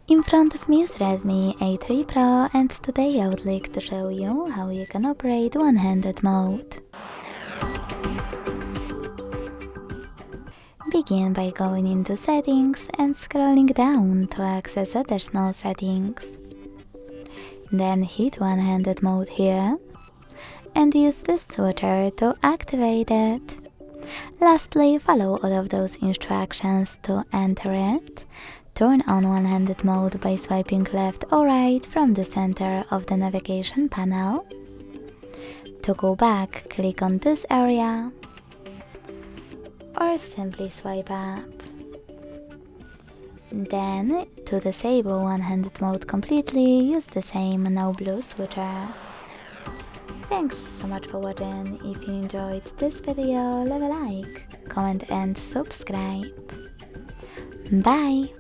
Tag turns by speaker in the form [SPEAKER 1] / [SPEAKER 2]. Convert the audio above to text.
[SPEAKER 1] In front of me is Redmi A3 Pro, and today I would like to show you how you can operate one-handed mode. Begin by going into settings and scrolling down to access additional settings. Then hit one-handed mode here and use this switcher to activate it. Lastly, follow all of those instructions to enter it. Turn on one-handed mode by swiping left or right from the center of the navigation panel. To go back, click on this area or simply swipe up. Then, to disable one-handed mode completely, use the same no blue switcher. Thanks so much for watching. If you enjoyed this video, leave a like, comment and subscribe. Bye!